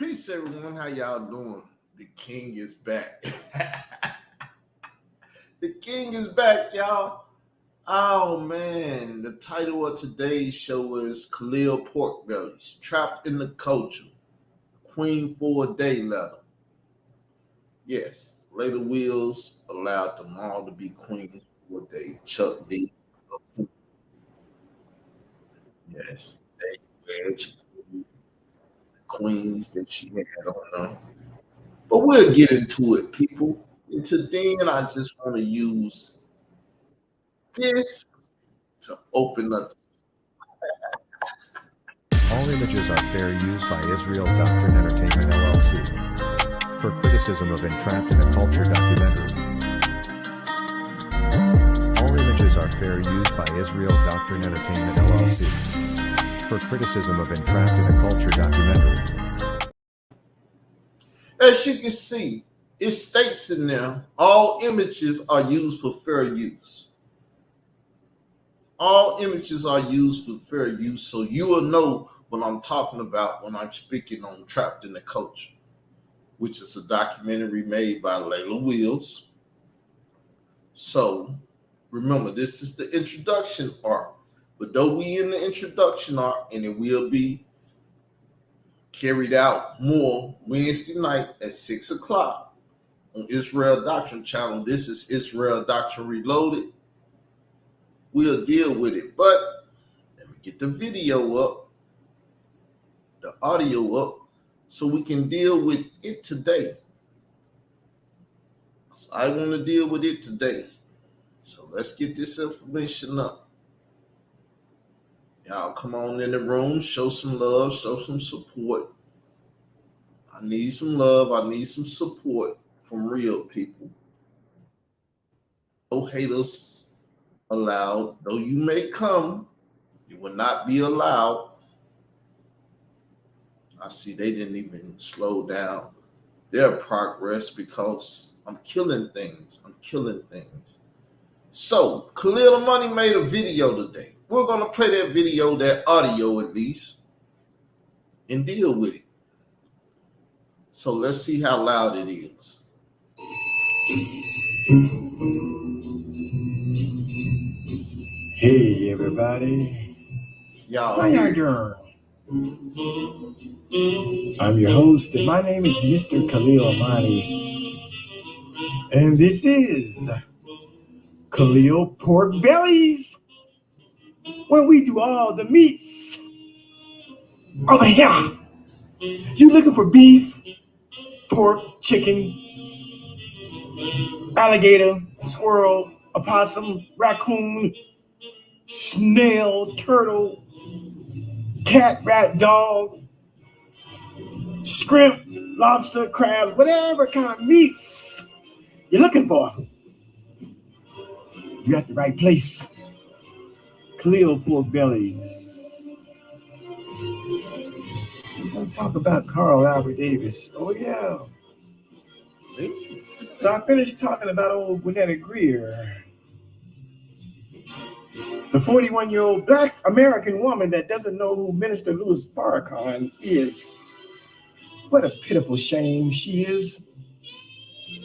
Peace, everyone. How y'all doing? The king is back. The king is back, y'all. Oh, man. The title of today's show is Khalil Pork Bellies, Trapped in the Culture, Queen for a Day Letter. Yes, Leila Wills allowed them all to be queens for a day. Chuck D. Yes, they were the queens that she had on them. But we'll get into it, people. And today, I just want to use this to open up. All images are fair use by Israel Doctrine Entertainment LLC for criticism of Entrapped in a Culture documentary. All images are fair use by Israel Doctrine Entertainment LLC for criticism of Entrapped in a Culture documentary. As you can see, it states in there, all images are used for fair use. All images are used for fair use, so you will know what I'm talking about when I'm speaking on Trapped in the Culture, which is a documentary made by Leila Wills. So remember, this is the introduction art. But though we in the introduction art, and it will be carried out more Wednesday night at 6 o'clock on Israel Doctrine channel. This is Israel Doctrine Reloaded. We'll deal with it. But let me get the video up, the audio up, so we can deal with it today. So I want to deal with it today. So let's get this information up. Y'all come on in the room, show some love, show some support. I need some love. I need some support from real people. No haters allowed. Though you may come, you will not be allowed. I see they didn't even slow down their progress because I'm killing things. So, Khalil the Money made a video today. We're going to play that video, that audio at least, and deal with it. So let's see how loud it is. Hey, everybody. Y'all How y'all doing? I'm your host, and my name is Mr. Khalil Amani. And this is Khalil Pork Bellies, where we do all the meats over here. You looking for beef, pork, chicken, alligator, squirrel, opossum, raccoon, snail, turtle, cat, rat, dog, shrimp, lobster, crab, whatever kind of meats you're looking for, you're at the right place. Khalil Pork Bellies. We're going to talk about Carl Albert Davis. Oh, yeah. So I finished talking about old Gwinnett Greer, the 41-year-old Black American woman that doesn't know who Minister Louis Farrakhan is. What a pitiful shame she is.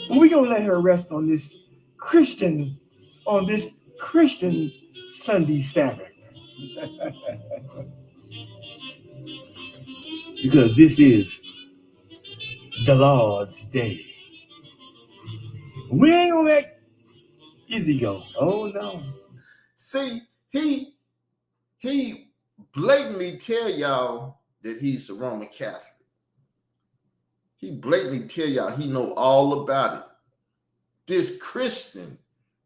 But we're going to let her rest on this Christian Sunday Sabbath. Because this is the Lord's Day. We ain't going to let Izzy go. Oh, no. See, he blatantly tell y'all that he's a Roman Catholic. He blatantly tell y'all he know all about it. This Christian,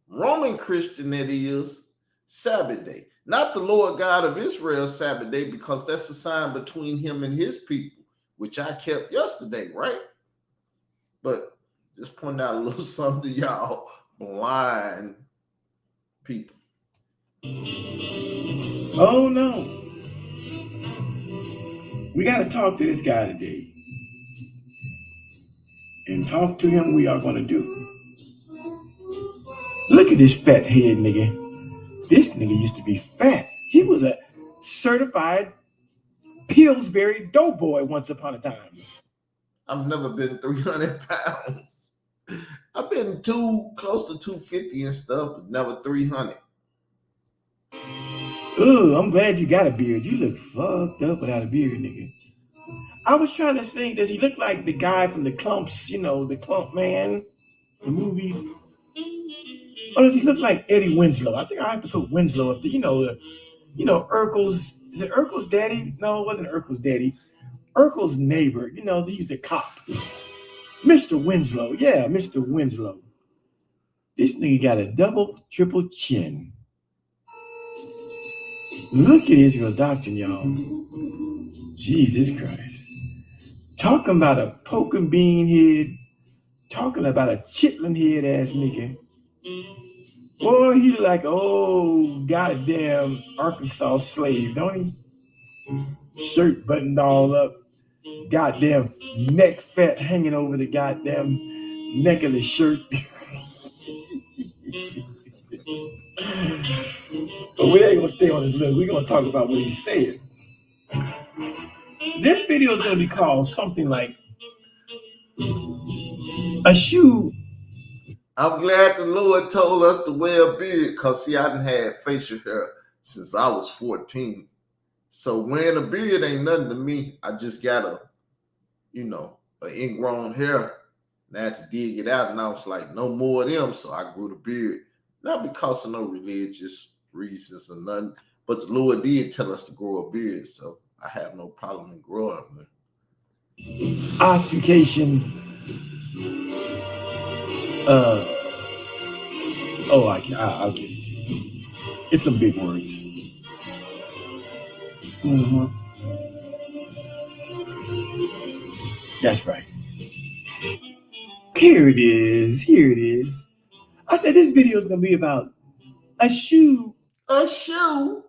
Roman Christian that is, Sabbath day. Not the Lord God of Israel Sabbath day, because that's a sign between him and his people, which I kept yesterday, right? But just point out a little something to y'all blind people. Oh, no. We got to talk to this guy today. And talk to him we are going to do. Look at this fat head nigga. This nigga used to be fat. He was a certified Pillsbury doughboy once upon a time. I've never been 300 pounds. I've been close to 250 and stuff, but never 300. Ooh, I'm glad you got a beard. You look fucked up without a beard, nigga. I was trying to think, does he look like the guy from the Clumps, the Clump Man, the movies? Or does he look like Eddie Winslow? I think I have to put Winslow up there. Urkel's, is it Urkel's daddy? No, it wasn't Urkel's daddy. Urkel's neighbor, he's a cop. Mr. Winslow, yeah, Mr. Winslow. This nigga got a double, triple chin. Look at Israel Doctrine, y'all. Jesus Christ. Talking about a poking bean head, talking about a chitlin head ass nigga. Boy, he look like goddamn Arkansas slave, don't he? Shirt buttoned all up, goddamn neck fat hanging over the goddamn neck of the shirt. But we ain't gonna stay on his look. We're gonna talk about what he said. This video is gonna be called something like a shoe. I'm glad the Lord told us to wear a beard because, see, I done had facial hair since I was 14. So wearing a beard ain't nothing to me. I just got an ingrown hair. And I had to dig it out, and I was like, no more of them. So I grew the beard. Not because of no religious reasons or nothing, but the Lord did tell us to grow a beard. So I have no problem in growing one. Ossification. I'll give it to you. It's some big words. Mm-hmm. That's right. Here it is. I said this video is going to be about a shoe. A shoe.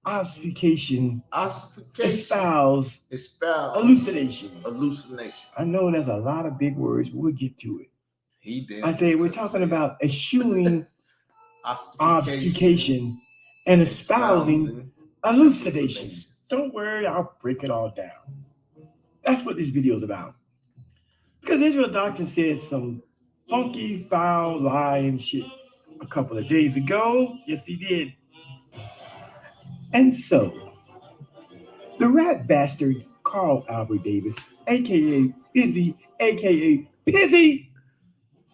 Ossification. Espouse. Elucidation. I know there's a lot of big words. We'll get to it. I say we're talking about eschewing ossification and espousing elucidation. Don't worry, I'll break it all down. That's what this video is about. Because Israel Doctrine said some funky, foul, lying shit a couple of days ago. Yes, he did. And so, the rat bastard Carl Albert Davis, a.k.a. Busy, a.k.a. Pizzy,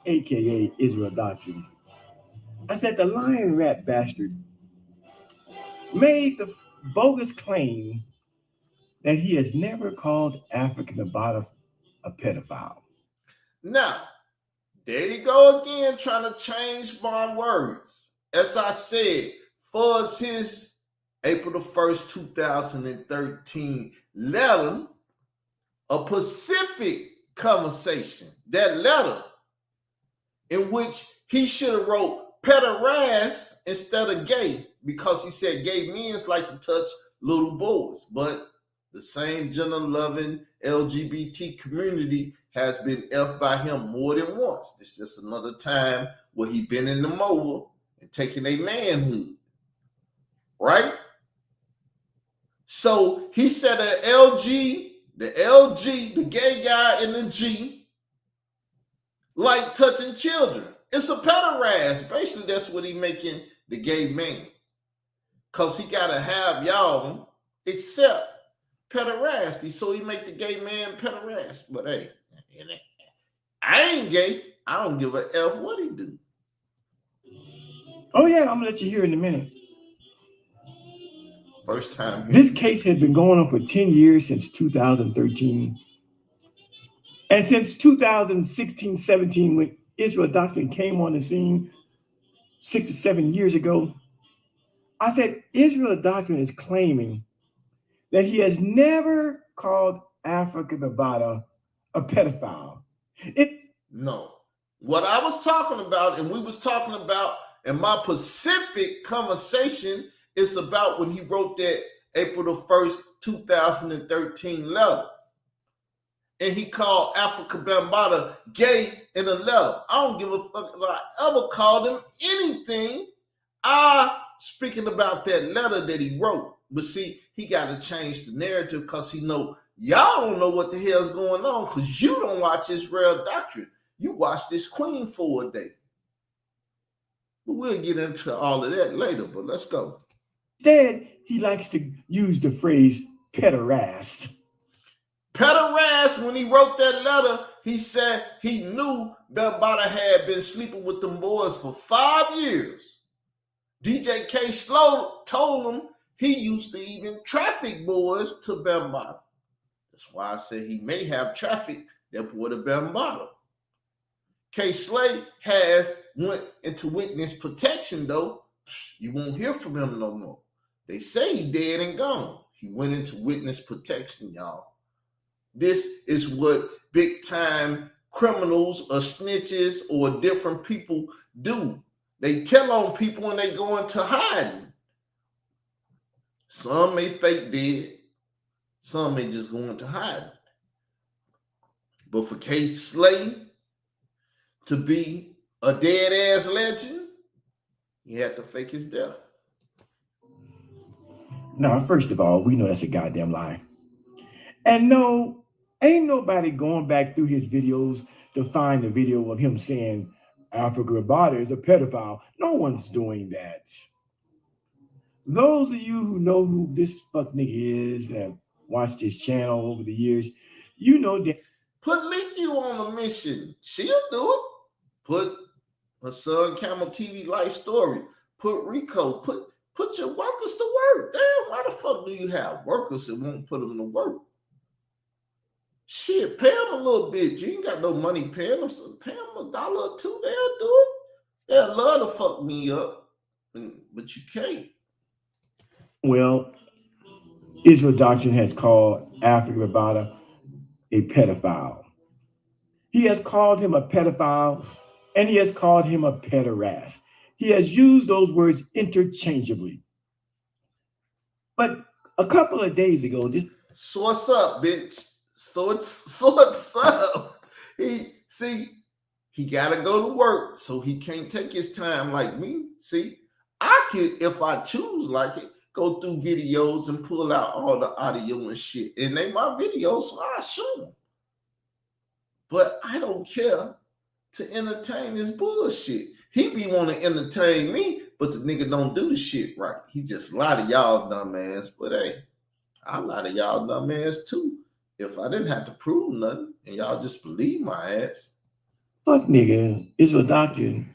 a.k.a. Israel Doctrine. I said the lying rat bastard made the bogus claim that he has never called African Abada a pedophile. Now, there you go again, trying to change my words. As I said, for his April the 1st, 2013 letter, a Pacific conversation, that letter in which he should have wrote pederast instead of gay, because he said gay men like to touch little boys. But the same gender-loving LGBT community has been effed by him more than once. This is just another time where he been in the mower and taking a manhood, right? So he said the gay guy in the G, like touching children. It's a pederast. Basically, that's what he making the gay man. Because he got to have y'all accept pederasty. So he make the gay man pederast. But hey, I ain't gay. I don't give a F what he do. Oh, yeah, I'm going to let you hear in a minute. First time. This case has been going on for 10 years since 2013. And since 2016, 17, when Israel Doctrine came on the scene 6 to 7 years ago, I said Israel Doctrine is claiming that he has never called African Abada a pedophile. No. What I was talking about, and we was talking about in my Pacific conversation, is about when he wrote that April the 1st, 2013 letter. And he called Africa Bambaataa gay in a letter. I don't give a fuck if I ever called him anything. Speaking about that letter that he wrote. But see, he got to change the narrative because he know Y'all don't know what the hell's going on because you don't watch Israel Doctrine. You watch this Queen for a day. But we'll get into all of that later, but let's go. Instead, he likes to use the phrase pederast. Pederast, when he wrote that letter, he said he knew Bambaataa had been sleeping with them boys for 5 years. DJ K Slow told him he used to even traffic boys to Bambaataa. That's why I said he may have trafficked that boy to Bambaataa. K Slay went into witness protection, though. You won't hear from him no more. They say he dead and gone. He went into witness protection, y'all. This is what big time criminals or snitches or different people do. They tell on people and they go into hiding. Some may fake dead. Some may just go into hiding. But for K Slay to be a dead ass legend, he had to fake his death. Now, first of all, we know that's a goddamn lie. And no, ain't nobody going back through his videos to find a video of him saying Africa Bambaataa is a pedophile. No one's doing that. Those of you who know who this fuck nigga is and watched his channel over the years, you know that. Put Leaky on a mission. She'll do it. Put her son Camel TV life story. Put Rico. Put your workers to work. Damn, why the fuck do you have workers that won't put them to work? Shit, pay them a little bit. You ain't got no money paying them, so pay them $1 or $2. They'll do it. They'll love to fuck me up, but you can't. Well, Israel Doctrine has called Africa Bambaataa a pedophile. He has called him a pedophile and he has called him a pederast. He has used those words interchangeably. But a couple of days ago, So what's up, bitch? So what's up? He gotta go to work, so he can't take his time like me. See, I could, if I choose like it, go through videos and pull out all the audio and shit. And they my videos, so I show them. But I don't care to entertain this bullshit. He be want to entertain me, but the nigga don't do the shit right. He just lie to y'all dumbass. But hey, I lie to y'all dumbass too. If I didn't have to prove nothing and y'all just believe my ass. Fuck nigga, Israel Doctrine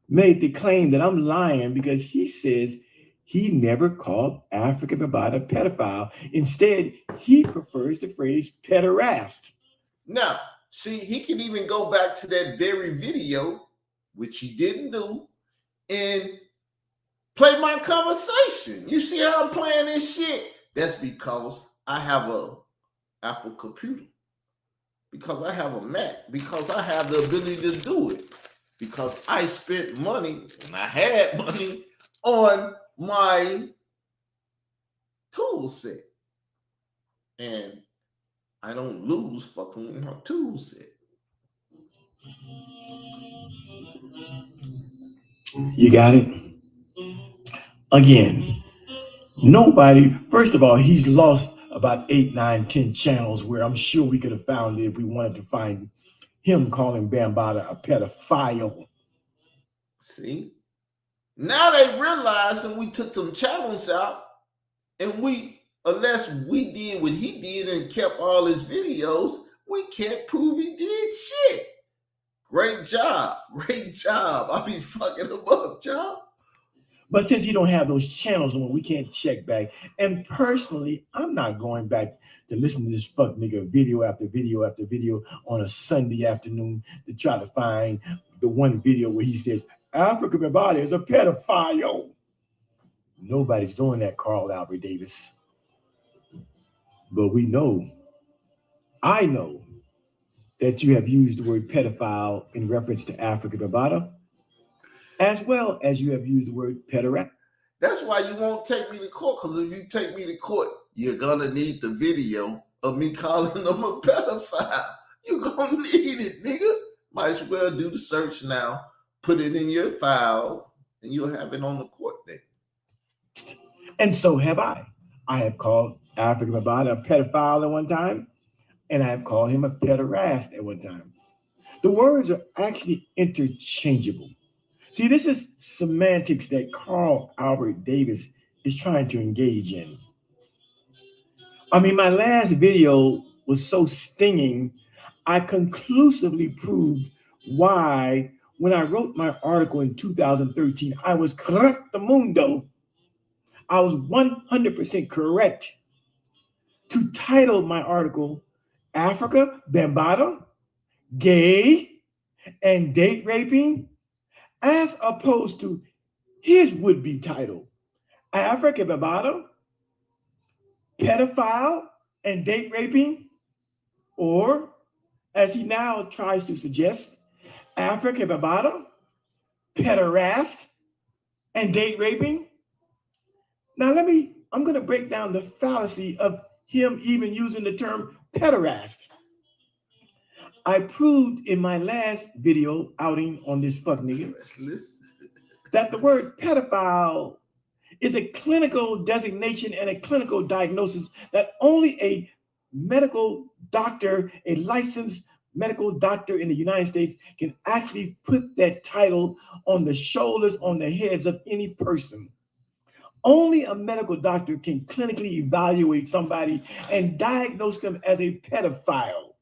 made the claim that I'm lying because he says he never called Africa Bambaataa a pedophile. Instead, he prefers the phrase pederast. Now, see, he can even go back to that very video, which he didn't do, and play my conversation. You see how I'm playing this shit? That's because I have a Apple computer, because I have a Mac, because I have the ability to do it, because I spent money, and I had money on my tool set. And I don't lose fucking with my tool set. You got it? Again, nobody, first of all, he's lost about 8, 9, 10 channels where I'm sure we could have found it if we wanted to find him calling Bambaataa a pedophile. See? Now they realize, and we took some channels out, and unless we did what he did and kept all his videos, we can't prove he did shit. Great job. Great job. I be fucking him up, job. But since you don't have those channels on, we can't check back. And personally, I'm not going back to listen to this fuck nigga video after video after video on a Sunday afternoon to try to find the one video where he says, Africa Bambaataa is a pedophile. Nobody's doing that, Carl Albert Davis. But we know, I know, that you have used the word pedophile in reference to Africa Bambaataa, as well as you have used the word pederast. That's why you won't take me to court, because if you take me to court, you're going to need the video of me calling them a pedophile. You're going to need it, nigga. Might as well do the search now, put it in your file, and you'll have it on the court day. And so have I. I have called Africa Bambaataa a pedophile at one time, and I have called him a pederast at one time. The words are actually interchangeable. See, this is semantics that Carl Albert Davis is trying to engage in. I mean, my last video was so stinging, I conclusively proved why, when I wrote my article in 2013, I was correctamundo. I was 100% correct to title my article Africa Bambaataa, Gay and Date Raping, as opposed to his would-be title, Africa Bambaataa, Pedophile and Date Raping, or, as he now tries to suggest, Africa Bambaataa, Pederast and Date Raping. Now I'm going to break down the fallacy of him even using the term pederast. I proved in my last video outing on this fuck nigga that the word pedophile is a clinical designation and a clinical diagnosis that only a medical doctor, a licensed medical doctor in the United States, can actually put that title on the shoulders, on the heads of any person. Only a medical doctor can clinically evaluate somebody and diagnose them as a pedophile.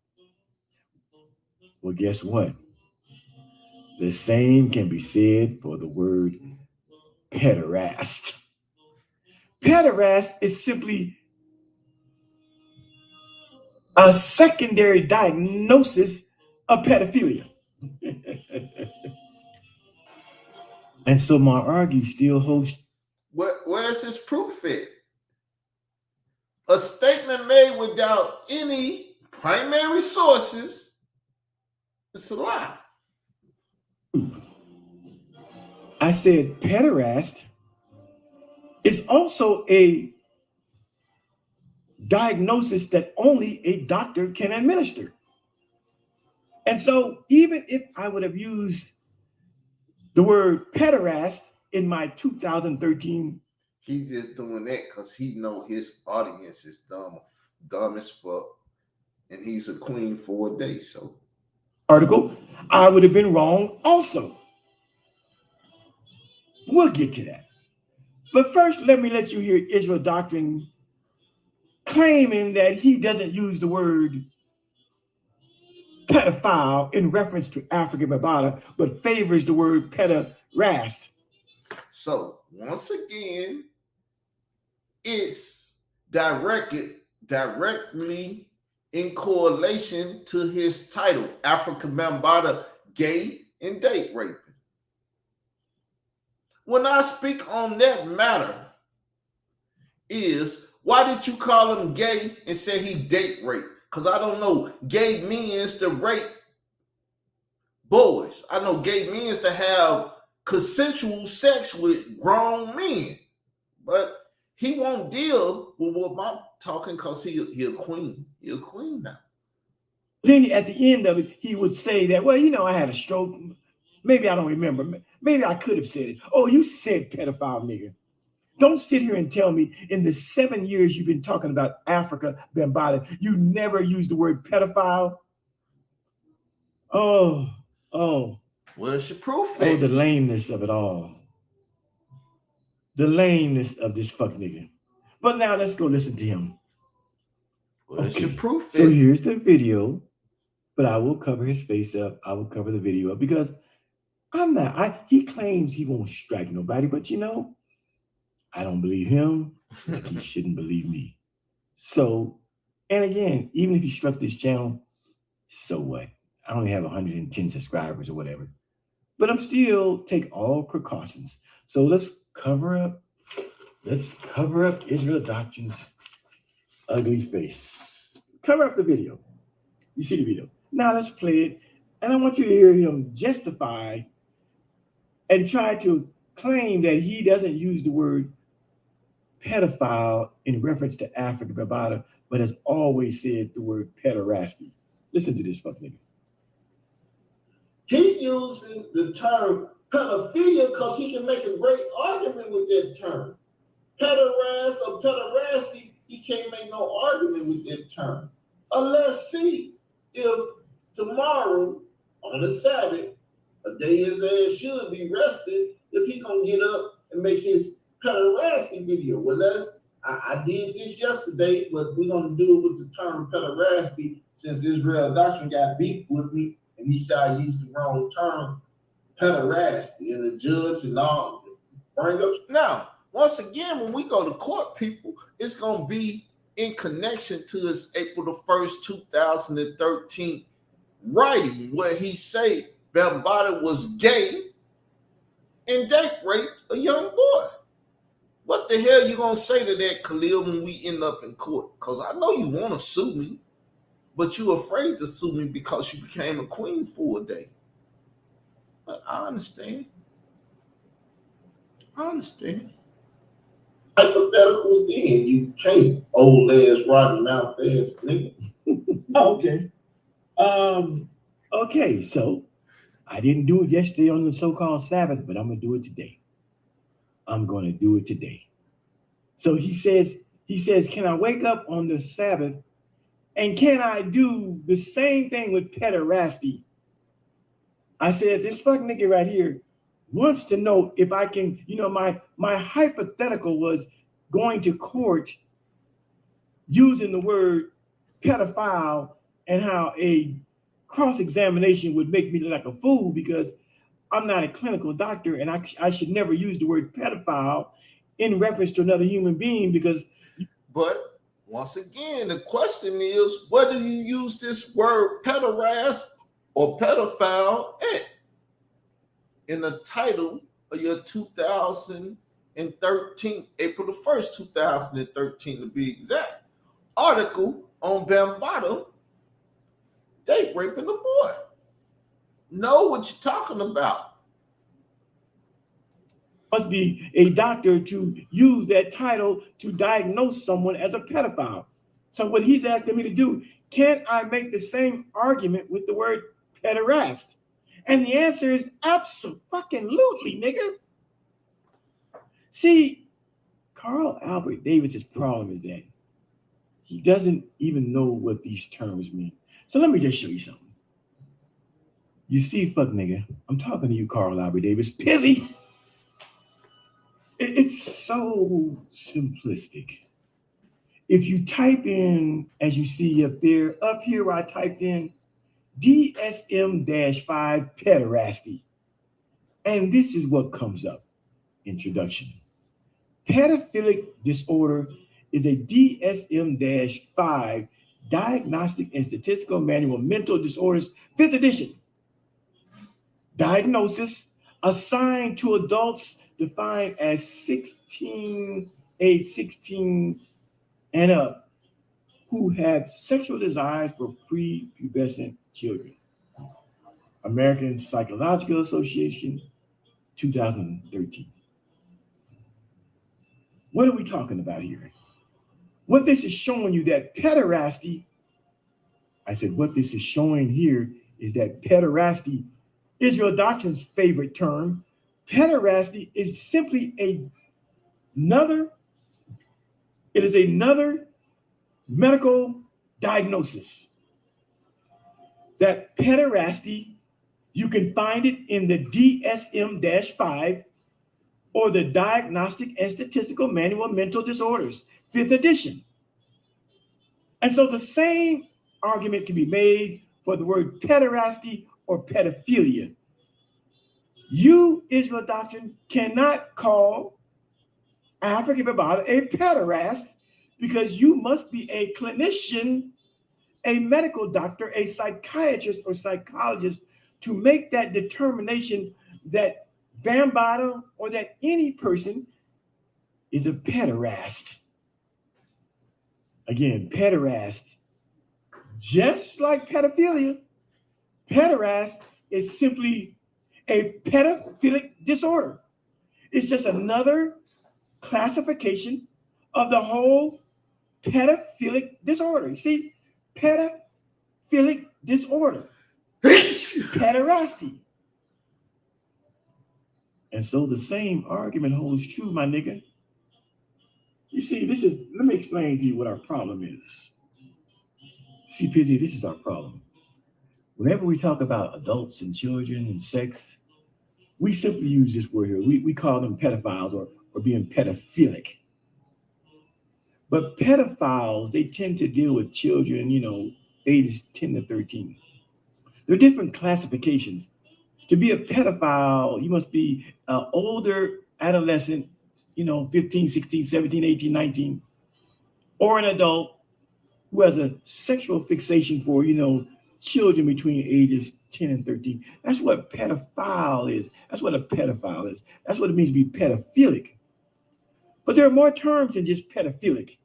Well, guess what? The same can be said for the word pederast. Pederast is simply a secondary diagnosis of pedophilia. And so my argument still holds. Where's his proof at? A statement made without any primary sources, it's a lie. I said pederast is also a diagnosis that only a doctor can administer. And so even if I would have used the word pederast in my 2013, he's just doing that because he know his audience is dumb as fuck, and he's a queen for a day. So article, I would have been wrong also. We'll get to that. But first, let me let you hear Israel Doctrine claiming that he doesn't use the word pedophile in reference to Africa Bambaataa, but favors the word pederast. So once again, it's directly in correlation to his title, Africa Bambaataa, Gay and Date Raping. When I speak on that matter is, why did you call him gay and say he date rape? Because I don't know. Gay means to rape boys. I know gay means to have consensual sex with grown men. But he won't deal with what I'm talking because he a queen. He a queen now. Then at the end of it, he would say that, well, I had a stroke. Maybe I don't remember. Maybe I could have said it. Oh, you said pedophile, nigga. Don't sit here and tell me in the 7 years you've been talking about Africa Bambaataa, you never used the word pedophile. Oh. Where's your proof? Oh, the lameness of it all. The lameness of this fuck nigga. But now let's go listen to him. Where's your proof? So here's the video, but I will cover his face up. I will cover the video up because I'm not. He claims he won't strike nobody, but I don't believe him. He shouldn't believe me. So, and again, even if he struck this channel, so what? I only have 110 subscribers or whatever. But I'm still take all precautions. So let's cover up Israel Doctrine's ugly face. Cover up the video. You see the video. Now let's play it. And I want you to hear him justify and try to claim that he doesn't use the word pedophile in reference to Africa Bambaataa, but has always said the word pederasty. Listen to this fuck nigga. He using the term pedophilia because he can make a great argument with that term. pederast or pederasty, he can't make no argument with that term. Let's see if tomorrow on the Sabbath, a day his ass should be rested, if he gonna get up and make his pederasty video. Well, I did this yesterday, but we're gonna do it with the term pederasty since Israel Doctrine got beef with me and he said I used the wrong term, pederasty, and the judge and all bring up. Now, once again, when we go to court, people, it's gonna be in connection to his April the 1st, 2013 writing where he say Bambaataa was gay and date raped a young boy. What the hell you gonna say to that, Khalil, when we end up in court? Because I know you want to sue me, but you're afraid to sue me because you became a queen for a day. But I understand. Hypotheticals then, you can't old ass rotten mouth ass nigga. Okay. Okay, so I didn't do it yesterday on the so-called Sabbath, but I'm gonna do it today. So he says, can I wake up on the Sabbath and can I do the same thing with pederasty? I said, this fucking nigga right here wants to know if I can, my hypothetical was going to court using the word pedophile and how a cross-examination would make me look like a fool because I'm not a clinical doctor and I should never use the word pedophile in reference to another human being because. But once again, the question is, whether you use this word pederast or pedophile in the title of your 2013, April the 1st, 2013 to be exact, article on Bambaataa date raping a boy. Know what you're talking about. Must be a doctor to use that title to diagnose someone as a pedophile. So what he's asking me to do, can I make the same argument with the word pederast? And the answer is absolutely, nigga. See, Carl Albert Davis's problem is that he doesn't even know what these terms mean. So let me just show you something. You see, fuck nigga, I'm talking to you, Carl Albert Davis. Pizzy! It's so simplistic. If you type in, as you see up here where I typed in DSM-5 pederasty, and this is what comes up. Introduction. Pedophilic disorder is a DSM-5 Diagnostic and Statistical Manual of Mental Disorders, 5th edition. Diagnosis assigned to adults defined as age 16 and up who have sexual desires for prepubescent children. American Psychological Association, 2013. What are we talking about here? What this is showing you that pederasty, I said what this is showing here is that pederasty, Israel Doctrine's favorite term, pederasty is simply another medical diagnosis. That pederasty, you can find it in the DSM-5 or the Diagnostic and Statistical Manual of Mental Disorders, 5th edition. And so the same argument can be made for the word pederasty or pedophilia. You, Israel Doctrine, cannot call African Bambaataa a pederast because you must be a clinician, a medical doctor, a psychiatrist or psychologist to make that determination that Bambaataa or that any person is a pederast. Again, pederast, just like pedophilia, pederast is simply a pedophilic disorder. It's just another classification of the whole pedophilic disorder. You see, pedophilic disorder, pederasty. And so the same argument holds true, my nigga. You see, let me explain to you what our problem is. See, PG, this is our problem. Whenever we talk about adults and children and sex, we simply use this word here. We call them pedophiles or being pedophilic. But pedophiles, they tend to deal with children, ages 10 to 13. There are different classifications. To be a pedophile, you must be an older adolescent, 15, 16, 17, 18, 19, or an adult who has a sexual fixation for, children between ages 10 and 13. That's what pedophile is. That's what a pedophile is. That's what it means to be pedophilic. But there are more terms than just pedophilic.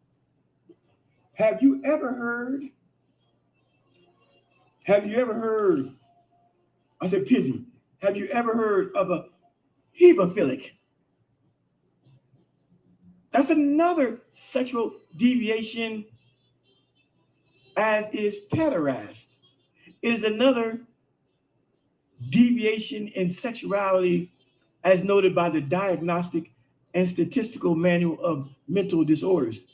Have you ever heard, I said, Pizzy, have you ever heard of a hemophilic? That's another sexual deviation, as is pederast. It is another deviation in sexuality as noted by the Diagnostic and Statistical Manual of Mental Disorders.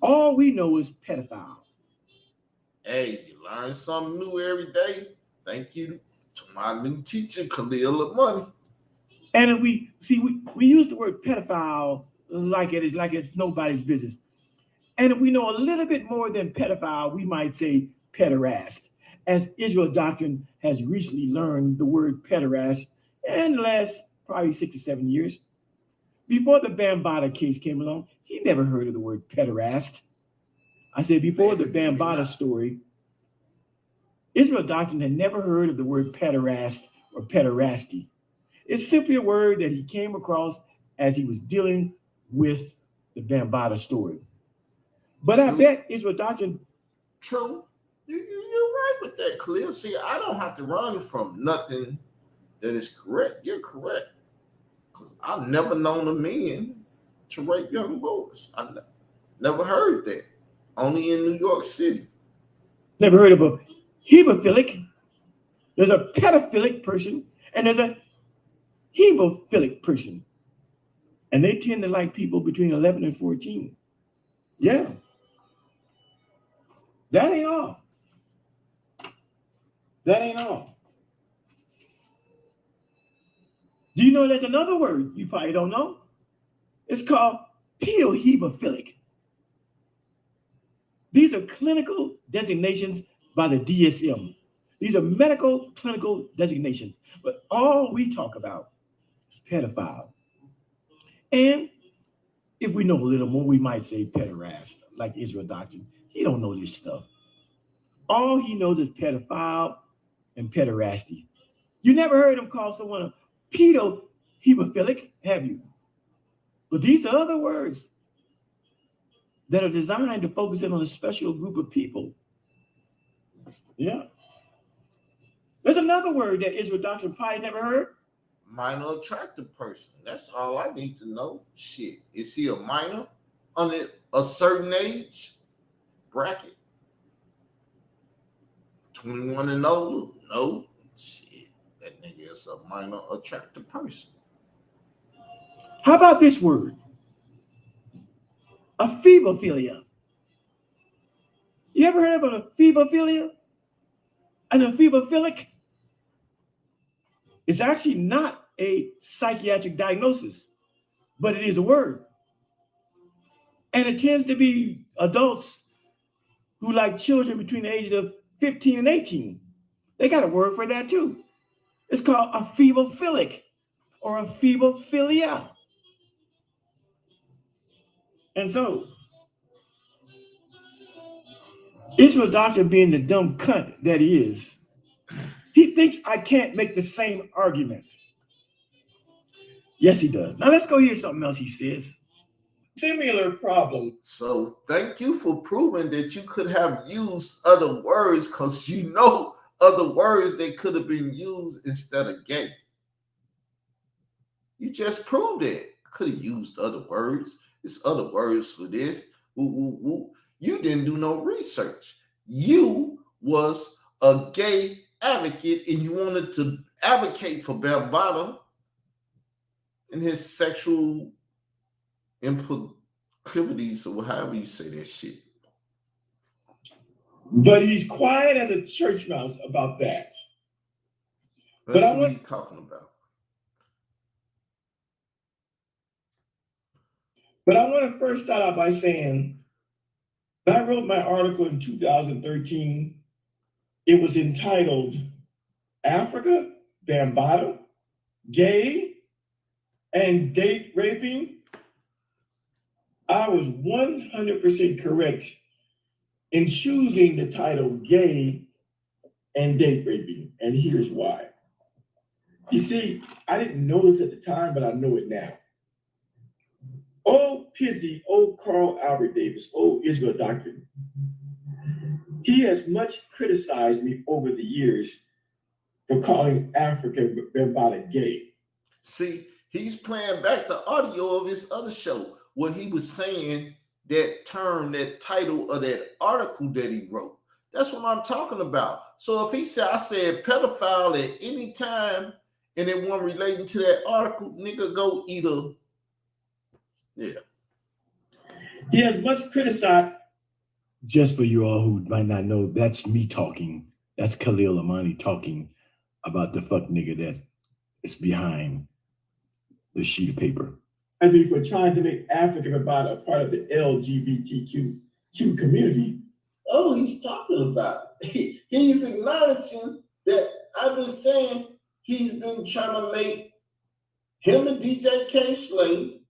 All we know is pedophile. Hey, you learn something new every day. Thank you to my new teacher, Khalil Money. And if we use the word pedophile like it's nobody's business. And if we know a little bit more than pedophile, we might say pederast, as Israel Doctrine has recently learned the word pederast in the last probably 6 to 7 years. Before the Bambaataa case came along, he never heard of the word pederast. I said before the Bambaataa story, Israel Doctrine had never heard of the word pederast or pederasty. It's simply a word that he came across as he was dealing with the Bambaataa story. But true. I bet Israel Doctrine. True. You're right with that, Khalil. See, I don't have to run from nothing that is correct. You're correct. Because I've never known a man to rape young boys. I never heard that. Only in New York City. Never heard of a hemophilic. There's a pedophilic person and there's a hemophilic person. And they tend to like people between 11 and 14. Yeah. That ain't all. That ain't all. Do you know there's another word you probably don't know? It's called pedohemophilic. These are clinical designations by the DSM. These are medical clinical designations. But all we talk about is pedophile. And if we know a little more, we might say pederast, like Israel Doctrine. He don't know this stuff. All he knows is pedophile and pederasty. You never heard him call someone a pedohemophilic, have you? But these are other words that are designed to focus in on a special group of people. Yeah. There's another word that Israel Doctrine probably never heard. Minor attractive person. That's all I need to know. Shit. Is he a minor under a certain age bracket? 21 and older? No. Shit. That nigga is a minor attractive person. How about this word? Ephebophilia. You ever heard of an ephebophilia? An ephebophilic? It's actually not a psychiatric diagnosis, but it is a word. And it tends to be adults who like children between the ages of 15 and 18. They got a word for that too. It's called ephebophilic or ephebophilia. And so, Israel Doctrine, being the dumb cunt that he is, he thinks I can't make the same argument. Yes, he does. Now let's go hear something else he says. Similar problem. So thank you for proving that you could have used other words, because you know other words that could have been used instead of gay. You just proved it. I could have used other words. There's other words for this. Woo, woo, woo. You didn't do no research. You was a gay advocate and you wanted to advocate for Bambaataa and his sexual proclivities or however you say that shit. But he's quiet as a church mouse about that. That's what he's talking about. But I want to first start out by saying, when I wrote my article in 2013, it was entitled Africa, Bambaataa, Gay, and Date Raping. I was 100% correct in choosing the title Gay and Date Raping, and here's why. You see, I didn't know this at the time, but I know it now. Old Pizzy, old Carl Albert Davis, old Israel Doctrine, he has much criticized me over the years for calling Africa Bambaataa gay. See, he's playing back the audio of his other show where he was saying that term, that title of that article that he wrote. That's what I'm talking about. So if he said, I said pedophile at any time and it wasn't relating to that article, nigga, go eat a... Yeah. He has much criticized. Just for you all who might not know, that's me talking. That's Khalil Amani talking about the fuck nigga that's behind the sheet of paper. I mean, for trying to make Africa Bambaataa a part of the LGBTQ community. Oh, he's talking about it. He's acknowledging that I've been saying he's been trying to make him and DJ K. Slade,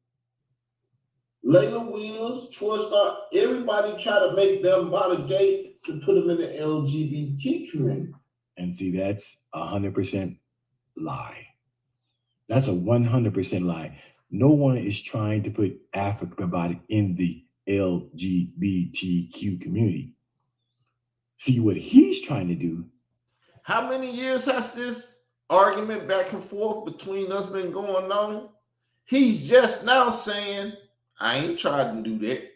Leila Wills, Troy Star, everybody try to make them Bambaataa gay to put them in the LGBT community. And see, that's 100% lie. That's a 100% lie. No one is trying to put Africa Bambaataa in the LGBTQ community. See, what he's trying to do. How many years has this argument back and forth between us been going on? He's just now saying, I ain't tried to do that.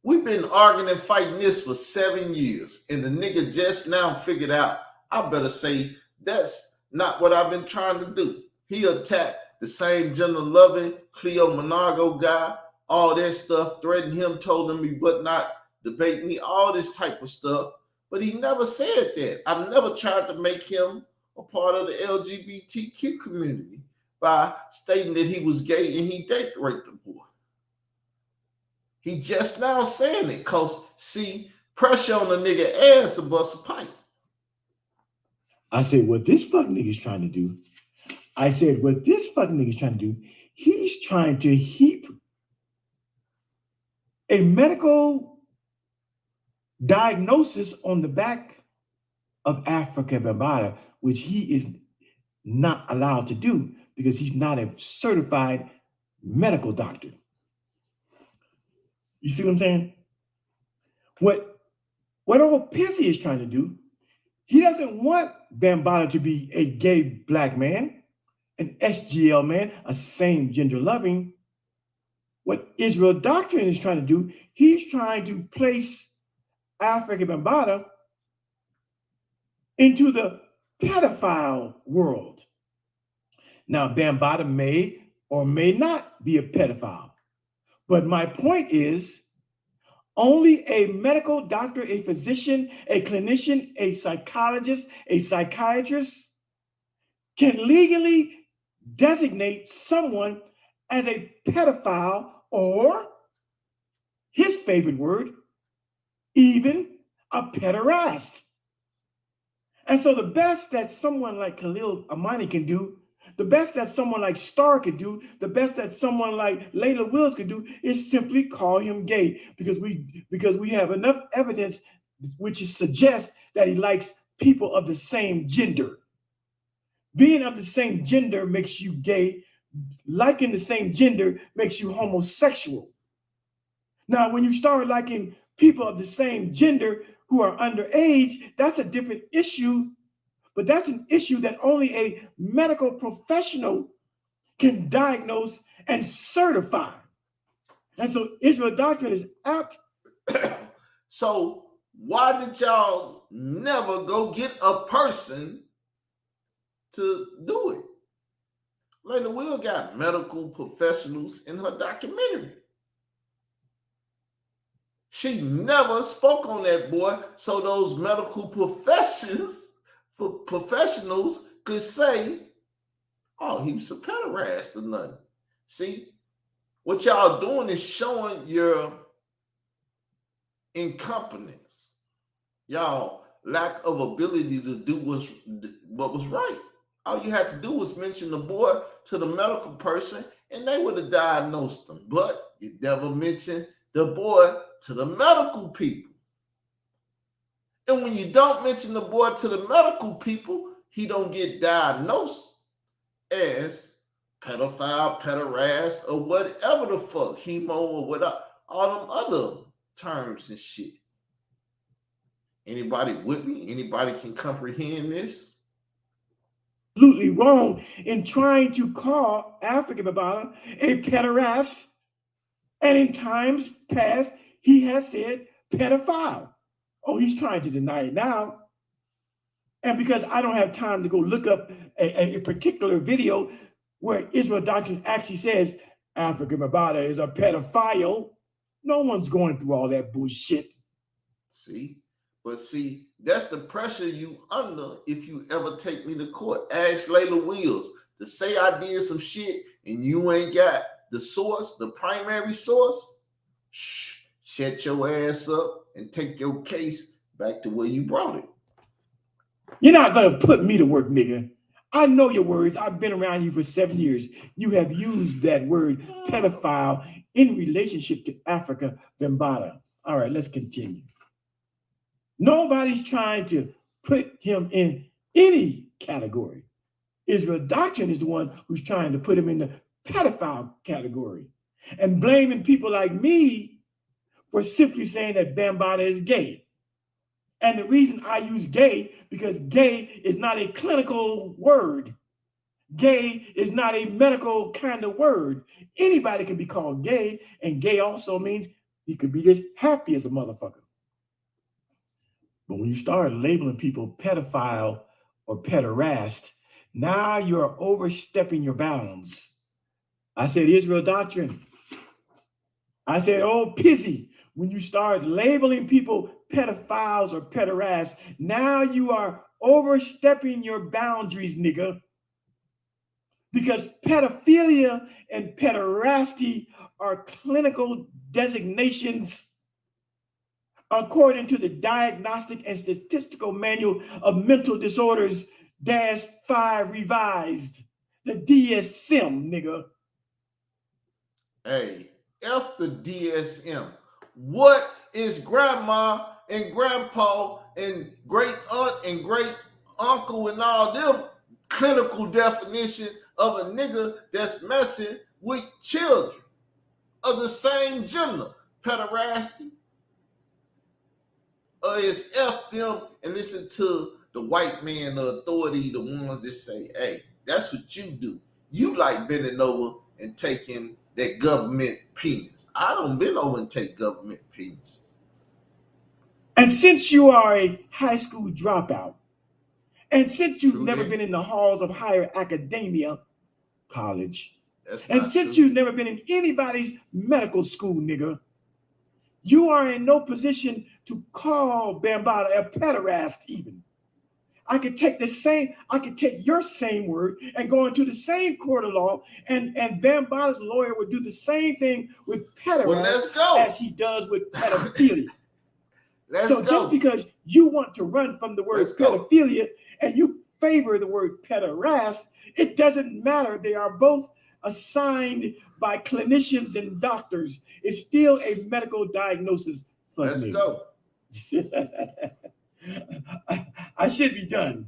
We've been arguing and fighting this for 7 years, and the nigga just now figured out, I better say, that's not what I've been trying to do. He attacked the same gender-loving Cleo Monago guy, all that stuff, threatened him, told him he would not debate me, all this type of stuff, but he never said that. I've never tried to make him a part of the LGBTQ community by stating that he was gay and he date raped the boy. He just now saying it because, see, pressure on the nigga ass to bust a pipe. I said, what this fuck nigga's trying to do, he's trying to heap a medical diagnosis on the back of Africa Bambaataa, which he is not allowed to do because he's not a certified medical doctor. You see what I'm saying? What old Pizzy is trying to do, he doesn't want Bambaataa to be a gay black man, an SGL man, a same gender loving. What Israel Doctrine is trying to do, he's trying to place Africa Bambaataa into the pedophile world. Now, Bambaataa may or may not be a pedophile. But my point is, only a medical doctor, a physician, a clinician, a psychologist, a psychiatrist can legally designate someone as a pedophile or, his favorite word, even a pederast. And so the best that someone like Khalil Amani can do, the best that someone like Starr could do, the best that someone like Leila Wills could do is simply call him gay because we have enough evidence which suggests that he likes people of the same gender. Being of the same gender makes you gay. Liking the same gender makes you homosexual. Now, when you start liking people of the same gender who are underage, that's a different issue. But that's an issue that only a medical professional can diagnose and certify. And so Israel Doctrine is apt. So why did y'all never go get a person to do it? Leila Will got medical professionals in her documentary. She never spoke on that boy, so those medical professionals could say, oh, he was a pederast or nothing. See, what y'all doing is showing your incompetence, y'all lack of ability to do what was right. All you had to do was mention the boy to the medical person and they would have diagnosed him. But you never mentioned the boy to the medical people. And when you don't mention the boy to the medical people, he don't get diagnosed as pedophile, pederast, or whatever the fuck, hemo or whatever, all them other terms and shit. Anybody with me? Anybody can comprehend this? Absolutely wrong in trying to call Africa Bambaataa a pederast. And in times past, he has said pedophile. Oh, he's trying to deny it now. And because I don't have time to go look up a particular video where Israel Doctrine actually says Africa Bambaataa is a pedophile, no one's going through all that bullshit. See? But see, that's the pressure you under if you ever take me to court. Ask Leila Wills to say I did some shit and you ain't got the source, the primary source. Shut your ass up and take your case back to where you brought it. You're not going to put me to work, nigga. I know your words. I've been around you for 7 years. You have used that word pedophile in relationship to Africa Bambaataa. All right, let's continue. Nobody's trying to put him in any category. Israel Doctrine is the one who's trying to put him in the pedophile category and blaming people like me for simply saying that Bambaataa is gay. And the reason I use gay, because gay is not a clinical word. Gay is not a medical kind of word. Anybody can be called gay, and gay also means he could be just happy as a motherfucker. But when you start labeling people pedophile or pederast, now you're overstepping your bounds. I said Israel Doctrine. I said, oh, pissy. When you start labeling people pedophiles or pederasts, now you are overstepping your boundaries, nigga. Because pedophilia and pederasty are clinical designations according to the Diagnostic and Statistical Manual of Mental Disorders -5 revised, the DSM, nigga. Hey, F the DSM. What is grandma and grandpa and great aunt and great uncle and all them clinical definition of a nigga that's messing with children of the same gender? Pederasty? Is F them and listen to the white man, the authority, the ones that say, hey, that's what you do. You like bending over and taking that government penis. I don't bend over and take government penises. And since you are a high school dropout, and since you've never been in the halls of higher academia, college, and since you've never been in anybody's medical school, nigga, you are in no position to call Bambaataa a pederast even. I could take your same word and go into the same court of law, and Bambaataa's lawyer would do the same thing with pederast as he does with pedophilia. Just because you want to run from the word pedophilia and you favor the word pederast, it doesn't matter. They are both assigned by clinicians and doctors. It's still a medical diagnosis. Let's go. I should be done,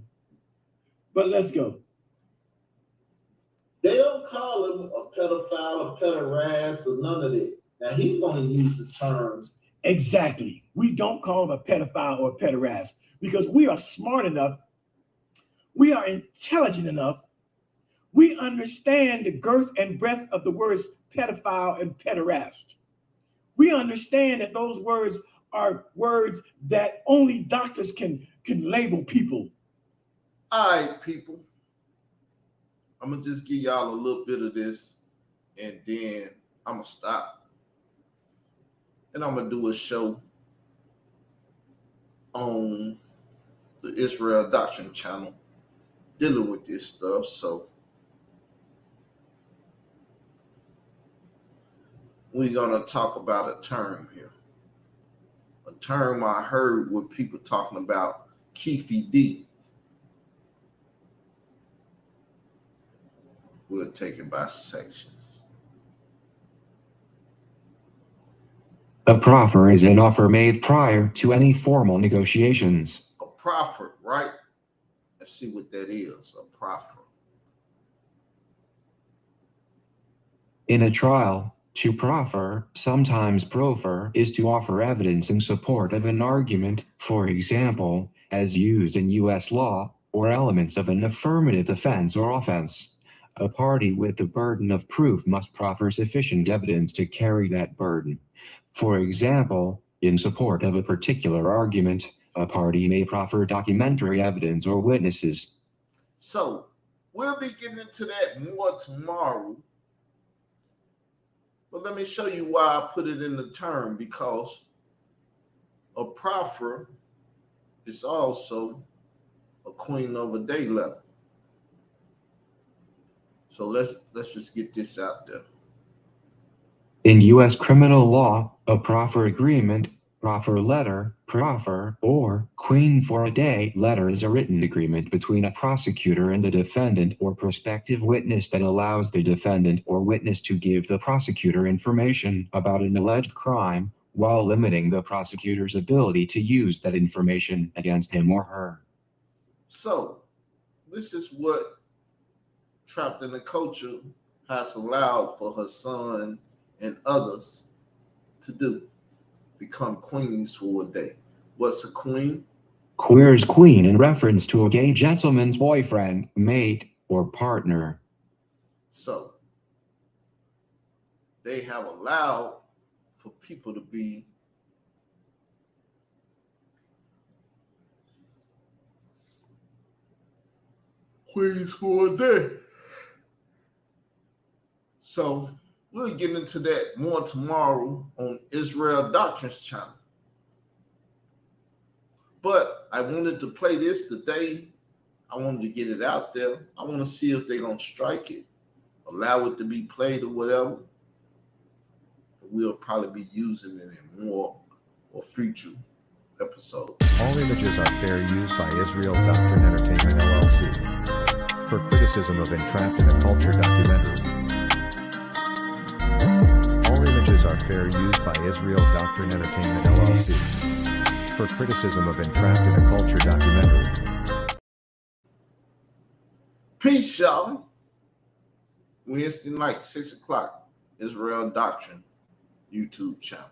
but let's go. They don't call him a pedophile, a pederast, or none of that. Now he's going to use the terms. Exactly. We don't call him a pedophile or a pederast because we are smart enough, we are intelligent enough, we understand the girth and breadth of the words pedophile and pederast. We understand that those words are words that only doctors can label people. All right, people. I'm going to just give y'all a little bit of this and then I'm going to stop. And I'm going to do a show on the Israel Doctrine channel dealing with this stuff. So we're going to talk about a term here. A term I heard with people talking about Keefe D. We'll take it by sections. A proffer is an offer made prior to any formal negotiations. A proffer, right? Let's see what that is, a proffer. In a trial, to proffer, sometimes proffer, is to offer evidence in support of an argument, for example, as used in U.S. law, or elements of an affirmative defense or offense. A party with the burden of proof must proffer sufficient evidence to carry that burden. For example, in support of a particular argument, a party may proffer documentary evidence or witnesses. So we'll be getting into that more tomorrow. But let me show you why I put it in the term, because a proffer is also a queen of a day level. So let's just get this out there. In U.S. criminal law, a proffer agreement, proffer letter, proffer, or queen for a day letter is a written agreement between a prosecutor and the defendant or prospective witness that allows the defendant or witness to give the prosecutor information about an alleged crime, while limiting the prosecutor's ability to use that information against him or her. So this is what Trapped in the Culture has allowed for her son and others to do. Become queens for a day. What's a queen? Queer's queen in reference to a gay gentleman's boyfriend, mate, or partner. So they have allowed for people to be queens for a day. So we'll get into that more tomorrow on Israel Doctrine's channel. But I wanted to play this today. I wanted to get it out there. I want to see if they're going to strike it, allow it to be played or whatever. We'll probably be using it in more or future episodes. All images are fair use by Israel Doctrine Entertainment LLC. For criticism of Entrapped in a Culture documentary. All images are fair use by Israel Doctrine Entertainment LLC. For criticism of Entrapped in a Culture documentary. Peace, y'all. Wednesday night, 6 o'clock, Israel Doctrine YouTube channel.